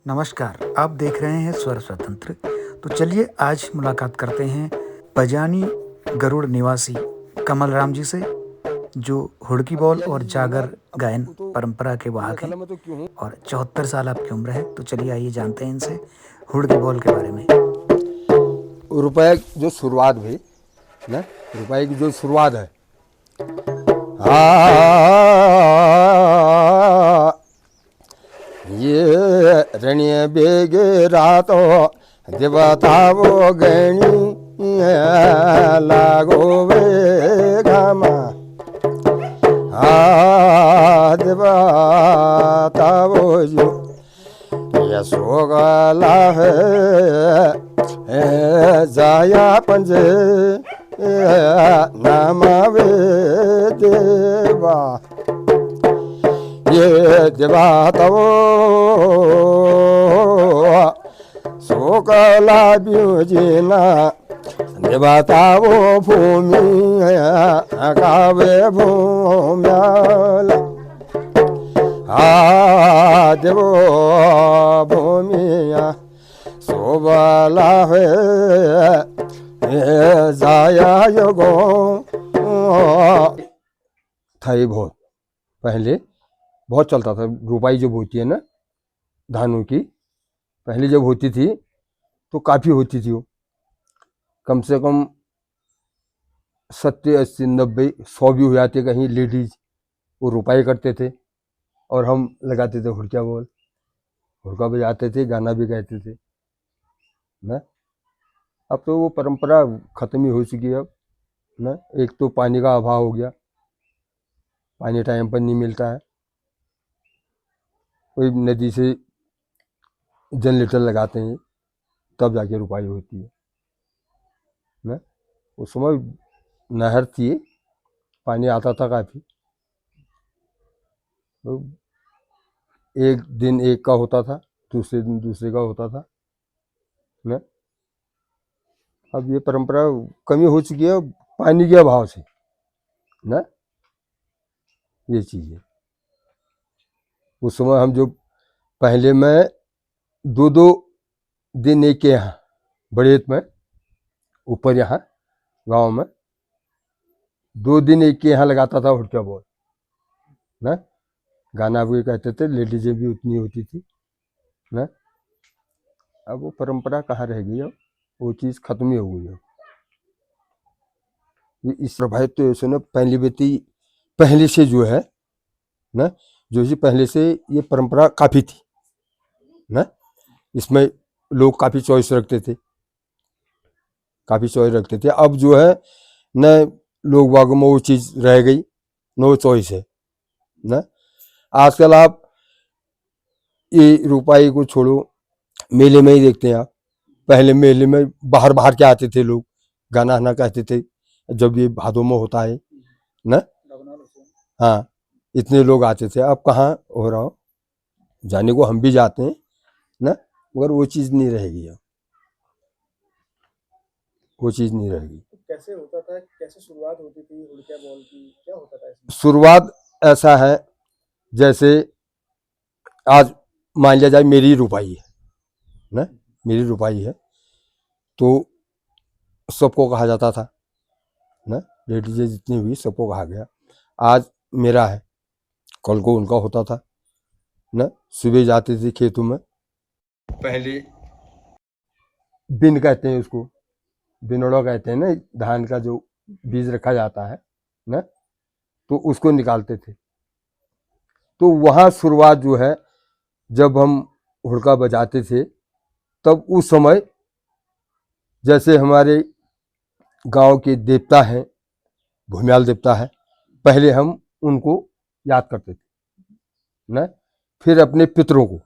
नमस्कार, आप देख रहे हैं स्वर स्वतंत्र। तो चलिए आज मुलाकात करते हैं पजानी गरुड़ निवासी कमल राम जी से, जो हुड़की बॉल और जागर गायन परंपरा के वाहक हैं और 74 साल आपकी उम्र है। तो चलिए आइए जानते हैं इनसे हुड़की बॉल के बारे में। रुपये जो शुरुआत हुई ना, रुपये की जो शुरुआत है, ये रणिय बेगे रातो देवतावो गणी लागो वे घामा देवतावो जो यशोगला है जाया पंजे नामावे देवा ये देवा तवो सोकला ब्यूजिना देवतावो भूमि कावे भूम्याला देवो भूमिया सोबला है जाया योगो था। ये बहुत पहले बहुत चलता था। रुपाई जब होती है ना धानों की, पहले जब होती थी तो काफ़ी होती थी वो, कम से कम 70 80 90 100 भी हो जाते कहीं लेडीज वो रुपाई करते थे और हम लगाते थे हुड़किया बोल, हुड़का बजाते थे, गाना भी गाते थे ना। अब तो वो परंपरा ख़त्म ही हो चुकी है अब ना। एक तो पानी का अभाव हो गया, पानी टाइम पर नहीं मिलता है, कोई नदी से जनरेटर लगाते हैं तब जाके रुपाई होती है ना। उस समय नहर थी, पानी आता था काफ़ी, तो एक दिन एक का होता था, दूसरे दिन दूसरे का होता था ना। अब ये परंपरा कमी हो चुकी है पानी के अभाव से ना, ये चीज़ है। उस समय हम जो पहले में 2-2 दिन एक के यहाँ बड़ेत में ऊपर यहाँ गांव में 2 दिन एक के यहाँ लगाता था हुड़किया बॉल ना। गाना भी कहते थे, लेडीजें भी उतनी होती थी ना। अब वो परंपरा कहाँ रह गई, अब वो चीज़ खत्म ही हो गई है। इस प्रभावित तो ऐसे ना पहले से जो है ना, जो जी पहले से ये परंपरा काफ़ी थी ना। इसमें लोग काफ़ी चॉइस रखते थे, काफ़ी चॉइस रखते थे। अब जो है न लोग बागों में वो चीज़ रह गई, नो चॉइस है ना। आजकल आप ये रुपाई को छोड़ो, मेले में ही देखते हैं आप। पहले मेले में बाहर बाहर के आते थे लोग, गाना आना कहते थे जब ये भादों में होता है ना। हाँ, इतने लोग आते थे, अब कहाँ हो रहा हो, जाने को हम भी जाते हैं ना, मगर वो चीज़ नहीं रहेगी अब, वो चीज़ नहीं रहेगी। तो कैसे होता था, कैसे शुरुआत होती थी हुड़किया बॉल की, क्या होता था इसमें? शुरुआत ऐसा है, जैसे आज मान लिया जाए मेरी रुपाई है ना, मेरी रुपाई है तो सबको कहा जाता था ना, लेडीजें जितनी हुई सबको कहा गया आज मेरा है, कल को उनका होता था ना। सुबह जाते थे खेतों में, पहले बिन कहते हैं उसको, बिनोड़ा कहते हैं ना, धान का जो बीज रखा जाता है ना, तो उसको निकालते थे। तो वहाँ शुरुआत जो है, जब हम हुड़का बजाते थे तब उस समय जैसे हमारे गांव के देवता हैं, भूम्याल देवता है, पहले हम उनको याद करते थे ना, फिर अपने पितरों को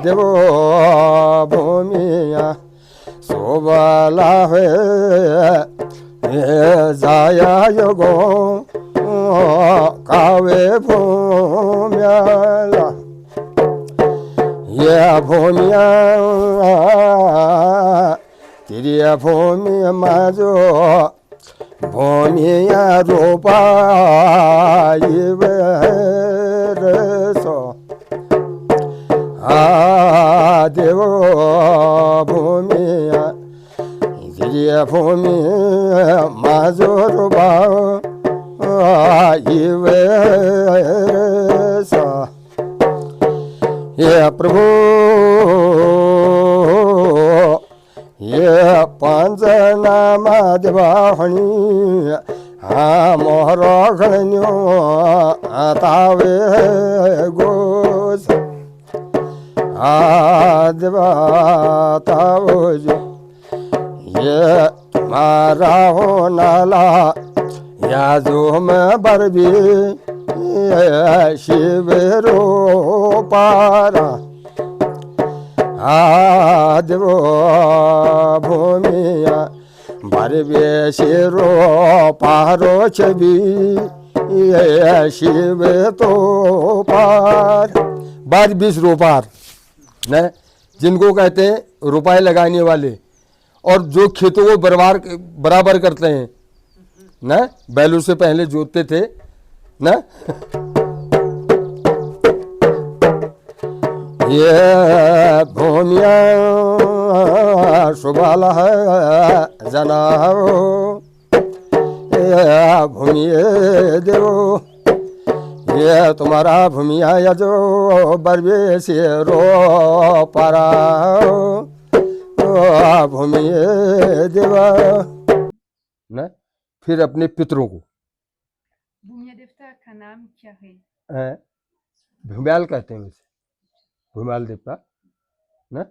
देवो भूमिया सोबला है जाया योगो कावे भूम्याला ये भूमिया तेरी भूमि माजो भूमिया रूपा सो देवो भूमिया जिरिया भूमि माजोर भाव ये सा ये प्रभु ये पांचनामा देवाहणी मोहर गण्यो तावे गोस देवा तावो जो ये तुम्हारा हो नाला या जो मैं बरबी शिवरो पारा देवो भूमिया बरबे शिरो पारो छवि शिव तो पार बार 20 रोपार न जिनको कहते हैं रुपए लगाने वाले और जो खेतों को बराबर करते हैं न बैलों से पहले जोतते थे न ये भूमिया सुबाला है जना भूमि देवो ये तुम्हारा भूमिया या जो बरबे से रो पारा भूमि देवा न फिर अपने पितरों को भूमिया देवता का नाम क्या है? भूम्याल कहते हैं वैसे भूम्याल देवता न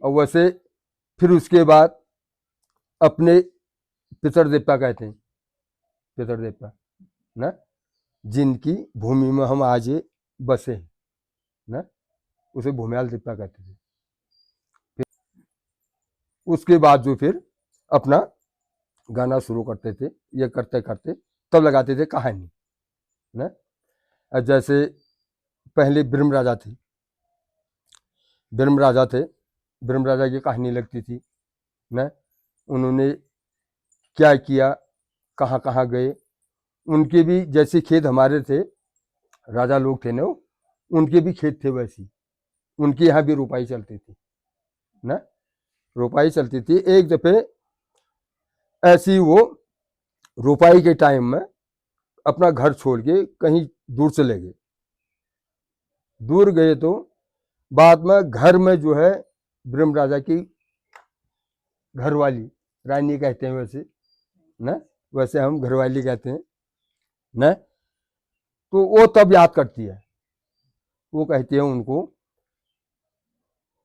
और वैसे फिर उसके बाद अपने पितर देवता कहते हैं पितर देवता न जिनकी भूमि में हम आज बसे हैं न उसे भूम्याल देवता कहते थे। फिर उसके बाद जो फिर अपना गाना शुरू करते थे ये करते करते तब लगाते थे कहानी न जैसे पहले ब्रह्म राजा थे ब्रह्म राजा की कहानी लगती थी न उन्होंने क्या किया कहाँ कहाँ गए उनके भी जैसे खेत हमारे थे राजा लोग थे न उनके भी खेत थे वैसी उनके यहाँ भी रुपाई चलती थी न रुपाई चलती थी। एक दफे ऐसी वो रुपाई के टाइम में अपना घर छोड़ के कहीं दूर चले गए दूर गए तो बाद में घर में जो है ब्रह्म राजा की घरवाली रानी कहते हैं वैसे न वैसे हम घरवाली कहते हैं न तो वो तब याद करती है वो कहती है उनको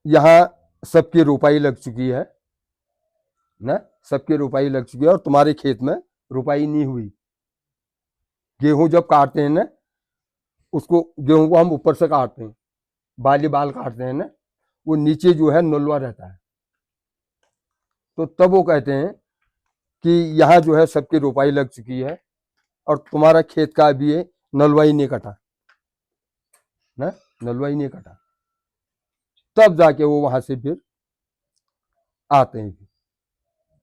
यहाँ सबकी रुपाई लग चुकी है न सबकी रुपाई लग चुकी है और तुम्हारे खेत में रुपाई नहीं हुई। गेहूं जब काटते हैं ना उसको गेहूं को हम ऊपर से काटते हैं बाल काटते हैं ना वो नीचे जो है नलवा रहता है तो तब वो कहते हैं कि यहाँ जो है सबकी रुपाई लग चुकी है और तुम्हारा खेत का अभी ये नलवा ही नहीं कटा ना नलवा ही नहीं कटा। तब जाके वो वहां से फिर आते हैं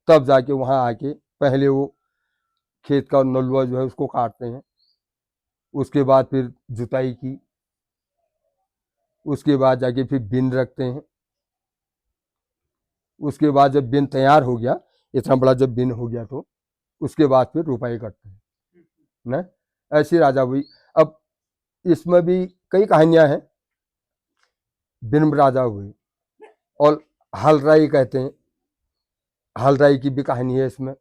तब जाके वहां आके पहले वो खेत का नलवा जो है उसको काटते हैं उसके बाद फिर जुताई की उसके बाद जाके फिर बिन रखते हैं उसके बाद जब बिन तैयार हो गया इतना बड़ा जब बिन हो गया तो उसके बाद फिर रुपाई करते हैं न ऐसी राजा हुई। अब इसमें भी कई कहानियां हैं बिन राजा हुए और हलराई कहते हैं हलराई की भी कहानी है इसमें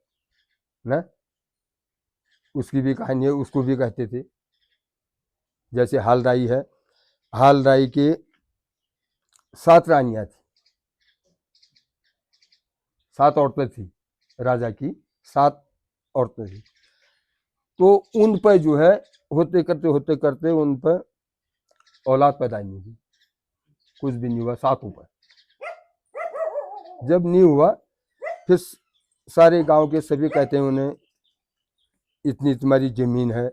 न उसकी भी कहानी है उसको भी कहते थे जैसे हलराई है हलराई के 7 रानियां थी 7 औरतें थी राजा की 7 औरतें थी तो उन पर जो है होते करते उन पर औलाद पैदा नहीं हुई कुछ भी नहीं हुआ 7 पर जब नहीं हुआ फिर सारे गांव के सभी कहते हैं उन्हें इतनी तुम्हारी जमीन है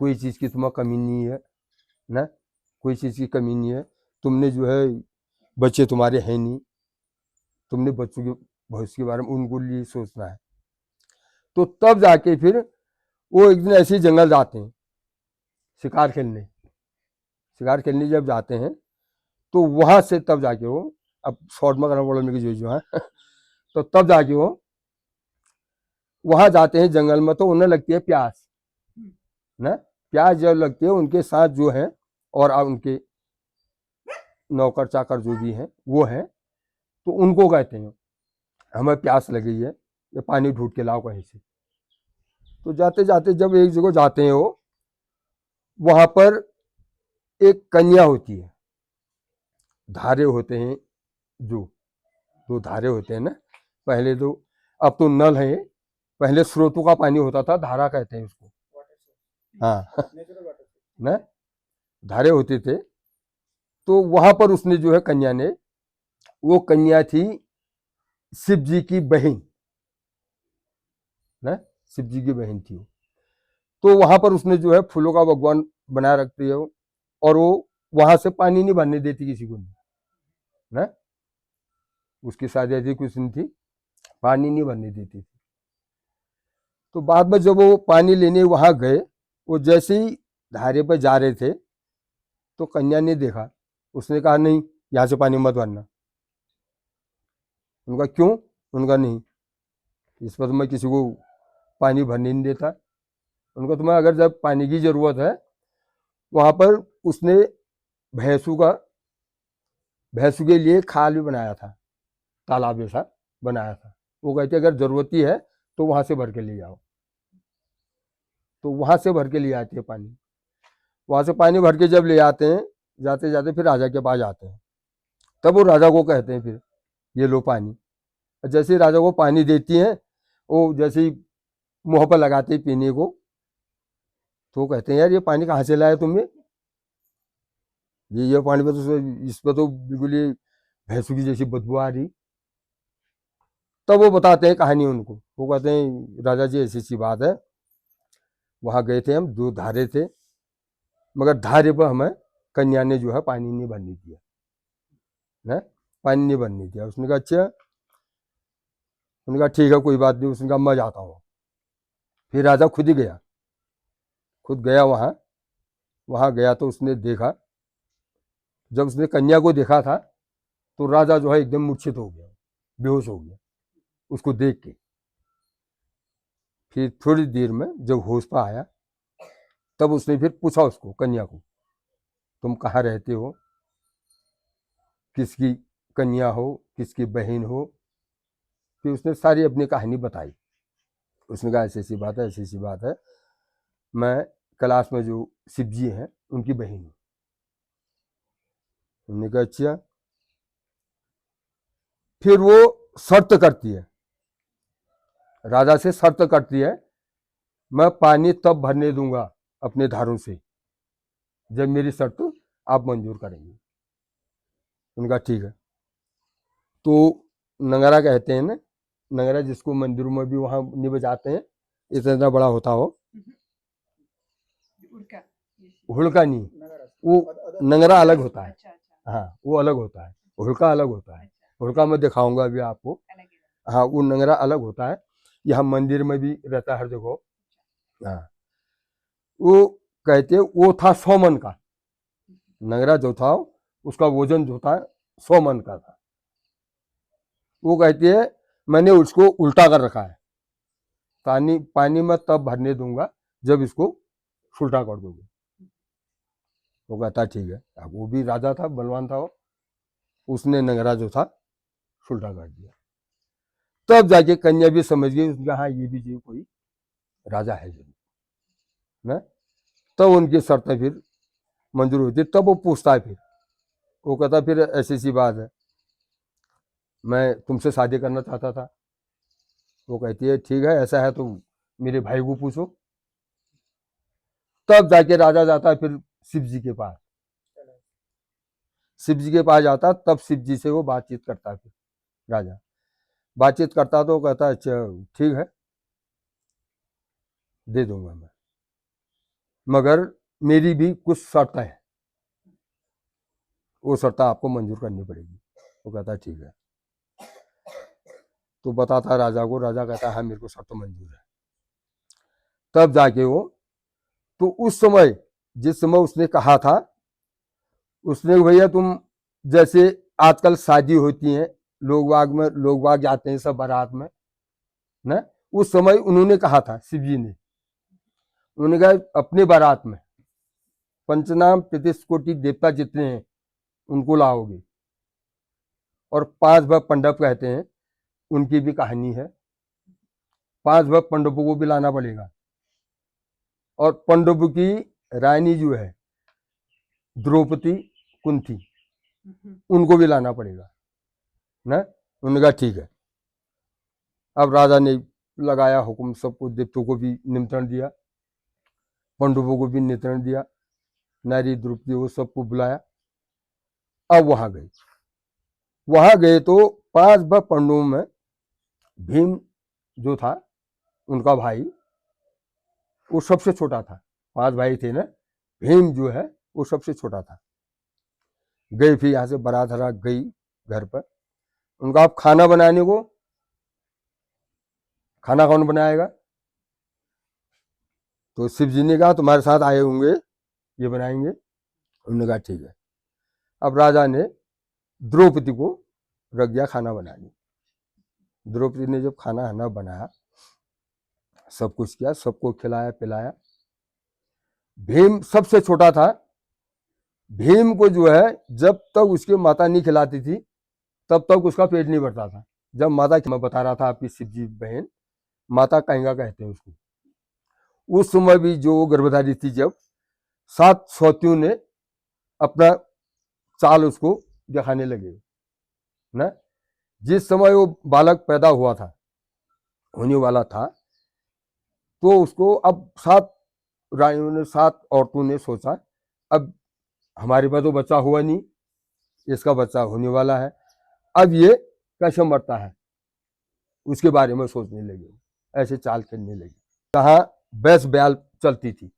कोई चीज़ की तुम्हें कमी नहीं है ना कोई चीज़ की कमी नहीं है तुमने जो है बच्चे तुम्हारे हैं नहीं तुमने बच्चों के भविष्य के बारे में उनको लिए सोचना है। तो तब जाके फिर वो एक दिन ऐसे ही जंगल जाते हैं शिकार खेलने जब जाते हैं तो वहां से तब जाके वो, अब शॉर्ट में करना पड़ा मेरे जो है तो तब जाके वो वहां जाते हैं जंगल में, तो उन्हें लगती है प्यास ना। प्यास जब लगती है उनके साथ जो है और उनके नौकर चाकर जो भी हैं वो हैं, तो उनको कहते हैं हमें प्यास लगी है, ये पानी ढूंढ के लाओ कहीं से। तो जाते जाते जब एक जगह जाते हैं वो, वहां पर एक कन्या होती है, धारे होते हैं जो, दो धारे होते हैं ना, पहले तो, अब तो नल है, पहले स्रोतों का पानी होता था, धारा कहते हैं उसको। हाँ नेचुरल वाटर। ना, धारे होते थे। तो वहां पर उसने जो है कन्या ने, वो कन्या थी शिव जी की बहन ना, शिव जी की बहन थी वो। तो वहां पर उसने जो है फूलों का भगवान बनाए रखती है वो, और वो वहां से पानी नहीं भरने देती किसी को ना, उसकी शादी ऐसी कुछ नहीं थी, पानी नहीं भरने देती थी। तो बाद में जब वो पानी लेने वहां गए, वो जैसे ही धारे पर जा रहे थे, तो कन्या ने देखा, उसने कहा नहीं यहाँ से पानी मत भरना। उनका क्यों? उनका नहीं, इस पर तो मैं किसी को पानी भरने नहीं देता। उनका तुम्हें अगर जब पानी की जरूरत है, वहां पर उसने भैंसों के लिए खाल भी बनाया था, तालाब जैसा बनाया था। वो कहते अगर जरूरत ही है तो वहां से भर के ले जाओ। तो वहां से भर के ले आते हैं पानी। वहां से पानी भर के जब ले आते हैं, जाते जाते फिर राजा के पास जाते हैं। तब वो राजा को कहते हैं फिर ये लो पानी। जैसे ही राजा को पानी देती हैं, वो जैसे ही मुंह पर लगाते हैं पीने को, तो वो कहते हैं यार ये पानी कहाँ से लाया तुमने? ये पानी पर तो, इस पर तो बिल्कुल ये भैंसों की जैसी बदबू आ रही। तब वो बताते हैं कहानी उनको। वो कहते हैं राजा जी ऐसी सी बात है, वहां गए थे हम, दो धारे थे, मगर धारे पर हमें कन्या ने जो है पानी नहीं भरने दिया ना, पानी नहीं भरने दिया। उसने कहा अच्छा, उन्होंने कहा ठीक है कोई बात नहीं। उसने कहा मैं जाता हूँ। फिर राजा खुद ही गया, खुद गया वहां। वहां गया तो उसने देखा, जब उसने कन्या को देखा था, तो राजा जो है एकदम मूर्छित हो गया, बेहोश हो गया उसको देख के। फिर थोड़ी देर में जब होश पर आया, तब उसने फिर पूछा उसको, कन्या को, तुम कहाँ रहते हो, किसकी कन्या हो, किसकी बहन हो। फिर उसने सारी अपनी कहानी बताई। उसने कहा ऐसी ऐसी बात है, ऐसी ऐसी बात है, मैं कैलाश में जो शिव जी हैं उनकी बहन हूँ। उन्होंने कहा अच्छा। फिर वो शर्त करती है, राजा से शर्त करती है, मैं पानी तब भरने दूंगा अपने धारों से जब मेरी शर्त आप मंजूर करेंगे। उनका ठीक है। तो नंगरा कहते हैं ना, नंगरा जिसको मंदिरों में भी वहां नहीं बजाते हैं, इतना बड़ा होता हो, उड़का। हुड़का नहीं, नगर वो नंगरा अलग होता है। अच्छा अच्छा हाँ वो अलग होता है, हुड़का अलग होता है। अच्छा, हुड़का मैं दिखाऊंगा अभी आपको। अलग है। हाँ वो नंगरा अलग होता है, यहाँ मंदिर में भी रहता है हर जगह। हाँ वो कहते वो था 100 मन का नंगरा जो था, उसका वजन जो था 100 मन का था। वो कहती है मैंने उसको उल्टा कर रखा है, पानी पानी में तब भरने दूंगा जब इसको उल्टा कर दोगे। वो कहता ठीक है। अब वो भी राजा था, बलवान था वो, उसने नंगरा जो था उल्टा कर दिया। तब जाके कन्या भी समझ गई, उसने कहा हाँ ये भी जो कोई राजा है जरूर ना। तब उनकी शर्तें फिर मंजूर होती। तब वो पूछता है, फिर वो कहता फिर ऐसी सी बात है, मैं तुमसे शादी करना चाहता था। वो कहती है ठीक है ऐसा है तो मेरे भाई को पूछो। तब जाके राजा जाता है फिर शिव जी के पास। शिव जी के पास जाता, तब शिव जी से वो बातचीत करता है। फिर राजा बातचीत करता तो कहता अच्छा ठीक है दे दूंगा मैं, मगर मेरी भी कुछ शर्तें हैं, वो शर्तें आपको मंजूर करनी पड़ेगी। वो कहता ठीक है। तो बताता राजा को, राजा कहता है हाँ मेरे को शर्त मंजूर है। तब जाके वो, तो उस समय जिस समय उसने कहा था, उसने भैया तुम जैसे आजकल शादी होती है, लोग बाग जाते हैं सब बारात में ना। उस समय उन्होंने कहा था, शिव जी ने, उन्होंने कहा अपने बारात में पंचनाम 33 कोटि देवता जितने हैं उनको लाओगे, और 5 भव पंडव कहते हैं, उनकी भी कहानी है। 5 भव पंडवों को भी लाना पड़ेगा, और पंडव की रानी जो है द्रौपदी कुंती, उनको भी लाना पड़ेगा ना। उन्होंने कहा ठीक है। अब राजा ने लगाया हुक्म, सबको देवताओं को भी निमंत्रण दिया, पंडवों को भी निमंत्रण दिया, नारी द्रौपदी वो सबको बुलाया। अब वहां गए तो 5 भव पंडवों में भीम जो था उनका भाई, वो सबसे छोटा था। 5 भाई थे ना, भीम जो है वो सबसे छोटा था। गई, फिर यहाँ से बारात गई घर पर। उनका आप खाना बनाने को, खाना कौन बनाएगा? तो शिव जी ने कहा तुम्हारे साथ आए होंगे, ये बनाएंगे। उन्होंने कहा ठीक है। अब राजा ने द्रौपदी को रख दिया खाना बनाने। द्रौपदी ने जब खाना बनाया, सब कुछ किया, सबको खिलाया पिलाया। भीम सबसे छोटा था। भीम को जो है जब तक उसकी माता नहीं खिलाती थी तब तक उसका पेट नहीं भरता था। जब माता, मैं बता रहा था आपकी शिव जी बहन, माता कहेंगा कहते हैं उसको, उस समय भी जो गर्भधारी थी, जब 7 सौतियों ने अपना चाल उसको दिखाने लगे ना। जिस समय वो बालक पैदा हुआ था, होने वाला था, तो उसको अब 7 रानियों ने, 7 औरतों ने सोचा अब हमारे पास तो बच्चा हुआ नहीं, इसका बच्चा होने वाला है, अब ये कैसे मरता है, उसके बारे में सोचने लगे, ऐसे चाल खेलने लगे। कहाँ बैस ब्याल चलती थी।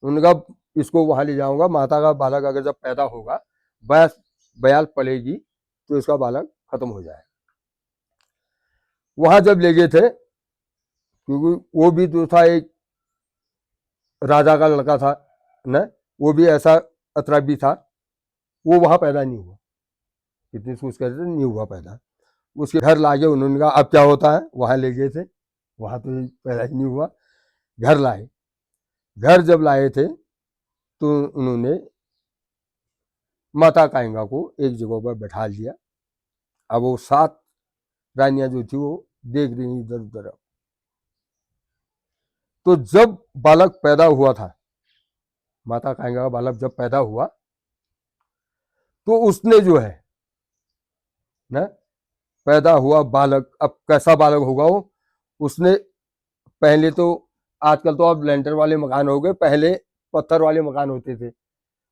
उनका इसको वहां ले जाऊंगा, माता का बालक अगर जब पैदा होगा, बैस ब्याल पड़ेगी तो इसका बालक खत्म हो जाएगा। वहां जब ले गए थे, क्योंकि वो भी तो था, एक राजा का लड़का था न, वो भी ऐसा अतरबी था, वो वहां पैदा नहीं हुआ, कितनी सोच कर रहे नहीं हुआ पैदा। उसके घर लागे, उन्होंने कहा अब क्या होता है, वहां ले गए थे, वहां तो पैदा ही नहीं हुआ। घर लाए, घर जब लाए थे तो उन्होंने माता कायंगा को एक जगह पर बैठा लिया। अब वो 7 रानियां जो थी वो देख रही इधर उधर। तो जब बालक पैदा हुआ था, माता कायंगा का बालक जब पैदा हुआ, तो उसने जो है ना, पैदा हुआ बालक, अब कैसा बालक होगा वो, उसने पहले तो, आजकल तो अब लेंटर वाले मकान हो गए, पहले पत्थर वाले मकान होते थे।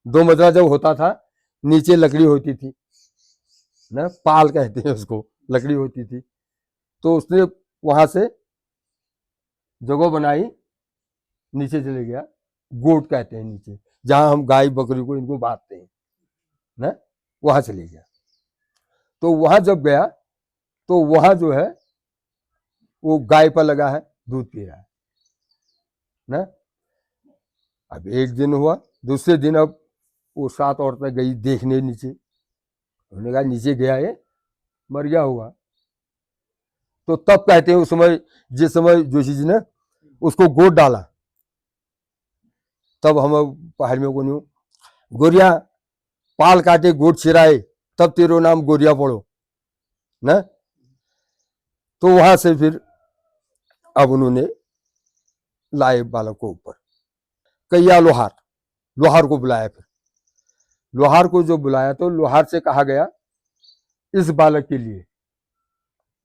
2 मंजिला जब होता था, नीचे लकड़ी होती थी ना, पाल कहते हैं उसको, लकड़ी होती थी। तो उसने वहां से जगह बनाई, नीचे चले गया, गोट कहते हैं नीचे, जहां हम गाय बकरी को इनको बांधते हैं ना, वहां चले गया। तो वहां जब गया तो वहां जो है वो गाय पर लगा है, दूध पी रहा है ना। अब एक दिन हुआ, दूसरे दिन अब वो 7 औरतें गई देखने नीचे। उन्होंने कहा नीचे गया है, मर गया होगा। तो तब कहते हैं उस समय, जिस समय जोशी जी ने उसको गोद डाला, तब हम पहाड़ में को नहीं, गोरिया पाल काटे गोद छिराए, तब तेरो नाम गोरिया पड़ो ना। तो वहां से फिर अब उन्होंने लाए बालक को ऊपर, कैया लोहार को बुलाया। फिर लोहार को जो बुलाया तो लोहार से कहा गया इस बालक के लिए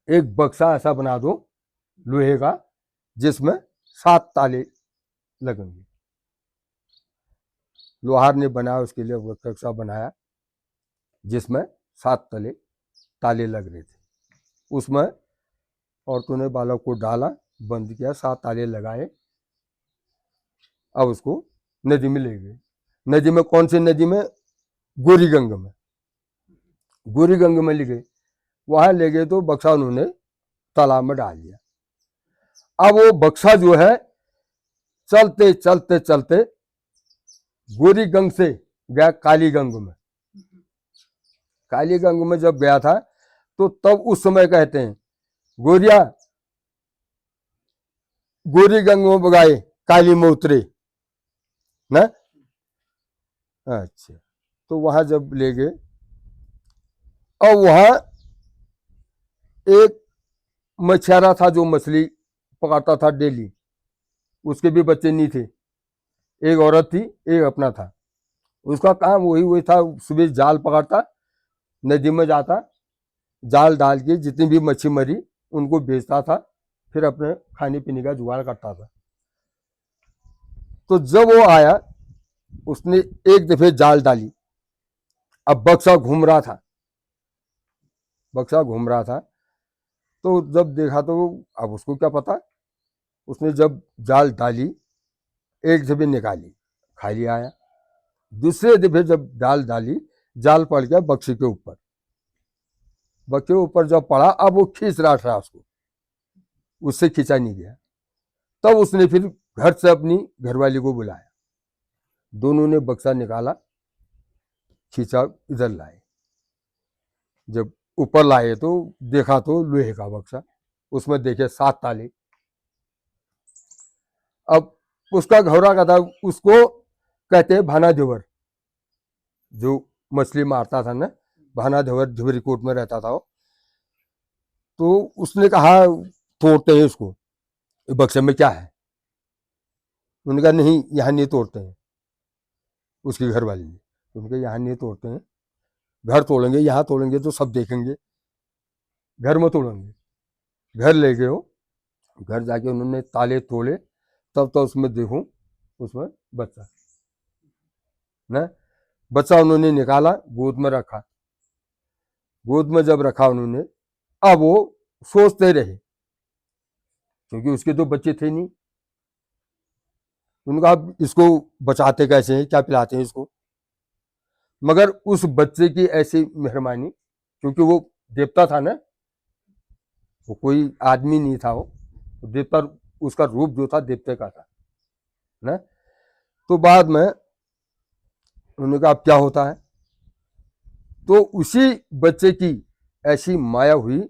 एक बक्सा ऐसा बना दो लोहे का, जिसमें 7 ताले लगेंगे। लोहार ने बनाया उसके लिए बक्सा बनाया, जिसमें 7 ताले लग रहे थे। उसमें औरतों ने बालक को डाला, बंद किया, 7 ताले लगाए। अब उसको नदी में ले गए। नदी में, कौन सी नदी में? गोरी गंग में। गोरी गंग में ले गए। वहां ले गए तो बक्सा उन्होंने तालाब में डाल दिया। अब वो बक्सा जो है चलते चलते गोरी गंग से गया काली गंग में काली गंगा में जब गया था तो तब उस समय कहते हैं गोरिया गोरी गंगा में बगाए काली में उतरे ना। अच्छा, तो वहां जब ले गए और वहां एक मछुआरा था जो मछली पकड़ता था डेली, उसके भी बच्चे नहीं थे, एक औरत थी एक अपना था। उसका काम वही था, सुबह जाल पकड़ता, नदी में जाता, जाल डाल के जितनी भी मच्छी मरी उनको बेचता था, फिर अपने खाने पीने का जुगाड़ करता था। तो जब वो आया उसने एक दफे जाल डाली, अब बक्सा घूम रहा था, बक्सा घूम रहा था, तो जब देखा तो अब उसको क्या पता, उसने जब जाल डाली एक दफे निकाली, खाली आया। दूसरे दफे जब जाल डाली, जाल पड़ गया बक्से के ऊपर, बक्से के ऊपर जब पड़ा, अब वो खींच रहा था उसको, उससे खींचा नहीं गया। तब उसने फिर घर से अपनी घरवाली को बुलाया, दोनों ने बक्सा निकाला, खींचा, इधर लाए। जब ऊपर लाए तो देखा तो लोहे का बक्सा, उसमें देखे 7 ताले। अब उसका घोड़ा का था, उसको कहते हैं भाना देवर, जो मछली मारता था ना, भाना देवर झिवरी कोट में रहता था वो। तो उसने कहा तोड़ते हैं इसको, बक्से में क्या है? उन्होंने कहा नहीं यहाँ नहीं तोड़ते हैं, उसकी घरवाली ने। उनके यहाँ नहीं तोड़ते हैं, घर तोड़ेंगे, यहाँ तोड़ेंगे तो सब देखेंगे, घर में तोड़ेंगे। घर ले गए हो, घर जाके उन्होंने ताले तोड़े, तब तो उसमें देखूं उसमें बच्चा ना, बच्चा उन्होंने निकाला, गोद में रखा। गोद में जब रखा उन्होंने, अब वो सोचते रहे क्योंकि उसके तो बच्चे थे नहीं। उन्होंने कहा इसको बचाते कैसे हैं, क्या पिलाते हैं इसको? मगर उस बच्चे की ऐसी मेहरबानी, क्योंकि वो देवता था ना, वो कोई आदमी नहीं था, वो देवता, उसका रूप जो था देवते का था ना। तो बाद में उन्होंने कहा अब क्या होता है, तो उसी बच्चे की ऐसी माया हुई,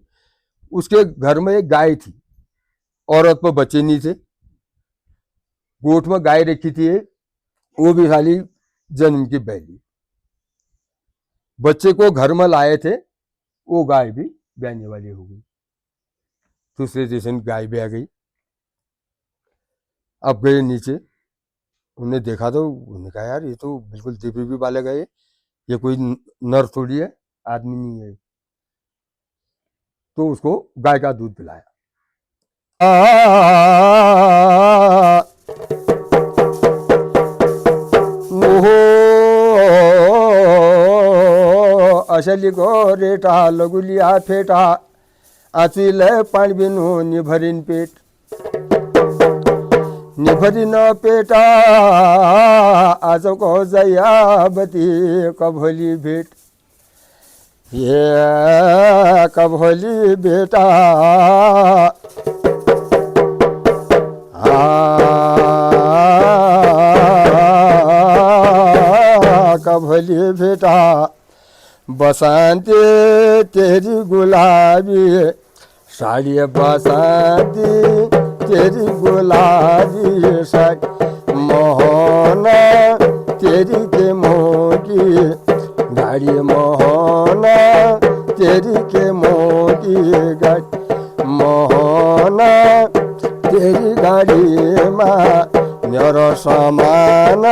उसके घर में एक गाय थी, औरत पर बच्चे नहीं थे, गोठ में गाय रखी थी एक, वो भी खाली जन्म की बैली। बच्चे को घर में लाए थे, वो गाय भी ब्याने वाली हो गई, दूसरे दिन गाय भी आ गई। अब गए नीचे, उन्हें देखा तो उन्होंने कहा यार ये तो बिल्कुल देवी वाले गए, ये कोई नर थोड़ी है, आदमी नहीं है। तो उसको गाय का दूध पिलाया। असली गोरेटा लगुलिया फेटा, आचुल पाणी बिनु निभरिन पेट, निभरिन पेटा आज को जयाबती कभोली भेट, ये कभोली बेटा कभोली बेटा, बसंती तेरी गुलाबी साड़ी, बसंती तेरी गुलाबी साड़ी, मोहना तेरी के मोगी गाड़ी, मोहना तेरी के मोगी गाड़ी, मोहना तेरी गाड़ी में मेरा सामान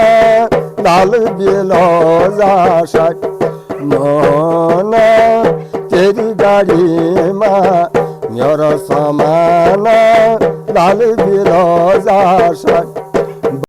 डाल बिलो जा सक, मोहना तेरी गाड़ी में मेरा सामान डाल बिलो जा सक।